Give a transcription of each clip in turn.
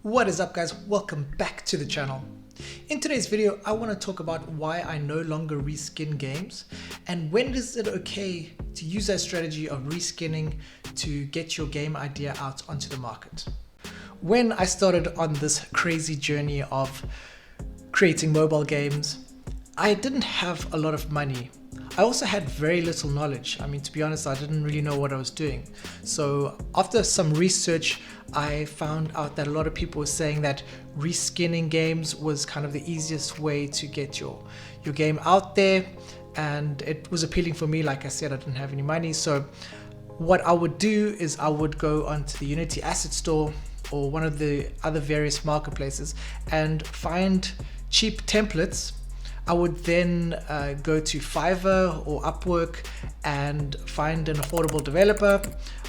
What is up, guys? Welcome back to the channel. In today's video, I want to talk about why I no longer reskin games and when is it okay to use that strategy of reskinning to get your game idea out onto the market. When I started on this crazy journey of creating mobile games, I didn't have a lot of money. I also had very little knowledge. I mean, to be honest, I didn't really know what I was doing. So after some research, I found out that a lot of people were saying that reskinning games was kind of the easiest way to get your game out there. And it was appealing for me. Like I said, I didn't have any money. So what I would do is I would go onto the Unity Asset Store or one of the other various marketplaces and find cheap templates. I would then go to Fiverr or Upwork and find an affordable developer.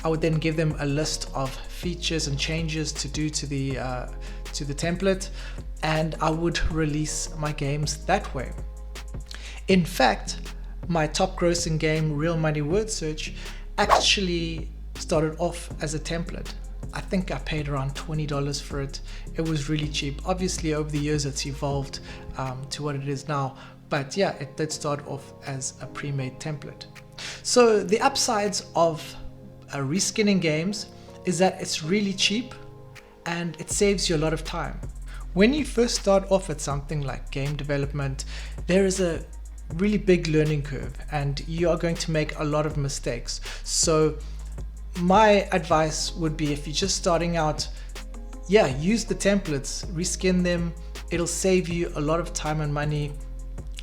I would then give them a list of features and changes to do to the template, and I would release my games that way. In fact, my top grossing game, Real Money Word Search, actually started off as a template. I think I paid around $20 for it. It was really cheap. Obviously, over the years, it's evolved to what it is now. But yeah, it did start off as a pre-made template. So the upsides of reskinning games is that it's really cheap and it saves you a lot of time. When you first start off at something like game development, there is a really big learning curve and you are going to make a lot of mistakes. So my advice would be, if you're just starting out, use the templates, reskin them. It'll save you a lot of time and money.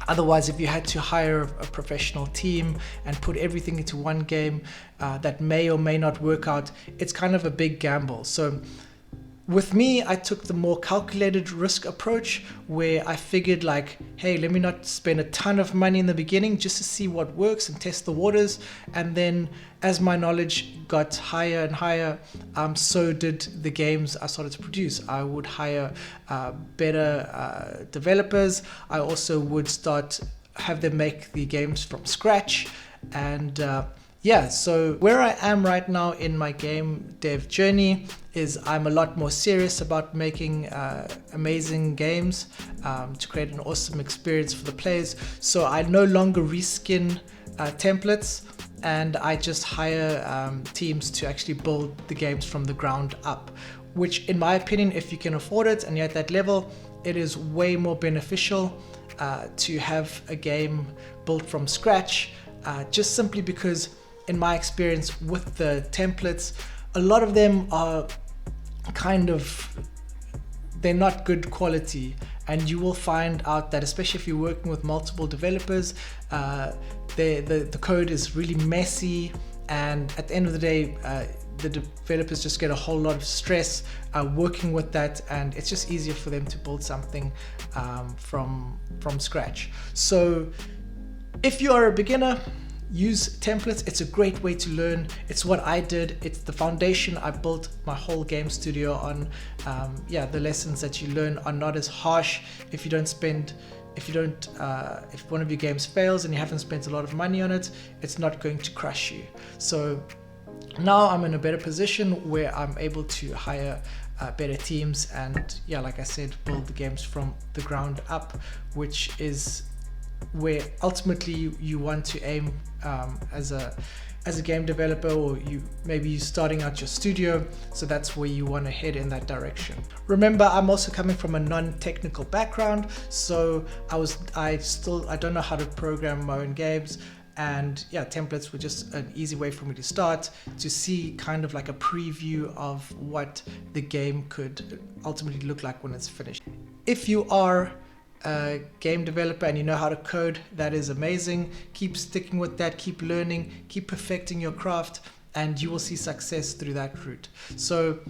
Otherwise, if you had to hire a professional team and put everything into one game that may or may not work out, it's kind of a big gamble. So with me, I took the more calculated risk approach where I figured like, hey, let me not spend a ton of money in the beginning just to see what works and test the waters. And then as my knowledge got higher and higher, so did the games I started to produce. I would hire better developers. I also would have them make the games from scratch. And so where I am right now in my game dev journey is I'm a lot more serious about making amazing games to create an awesome experience for the players. So I no longer reskin templates, and I just hire teams to actually build the games from the ground up, which in my opinion, if you can afford it and you're at that level, it is way more beneficial to have a game built from scratch, just simply because in my experience with the templates, a lot of them are they're not good quality, and you will find out that, especially if you're working with multiple developers, the code is really messy, and at the end of the day, the developers just get a whole lot of stress working with that, and it's just easier for them to build something from scratch. So if you are a beginner, use templates. It's a great way to learn. It's what I did. It's the foundation I built my whole game studio on. The lessons that you learn are not as harsh if one of your games fails and you haven't spent a lot of money on it, it's not going to crush you. So now I'm in a better position where I'm able to hire better teams and like I said, build the games from the ground up, which is where ultimately you want to aim as a game developer, or maybe you're starting out your studio, so that's where you want to head in that direction. Remember, I'm also coming from a non-technical background, so I don't know how to program my own games, and templates were just an easy way for me to start, to see kind of like a preview of what the game could ultimately look like when it's finished. If you are a game developer and you know how to code, that is amazing. Keep sticking with that, keep learning, keep perfecting your craft, and you will see success through that route. So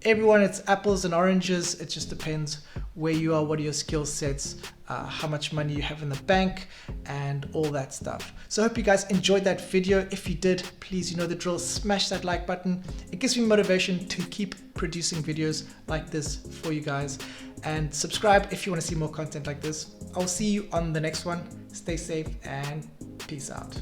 everyone, it's apples and oranges. It just depends where you are, what are your skill sets, how much money you have in the bank, and all that stuff. So I hope you guys enjoyed that video. If you did, please, you know the drill, smash that like button. It gives me motivation to keep producing videos like this for you guys. And subscribe if you want to see more content like this. I'll see you on the next one. Stay safe and peace out.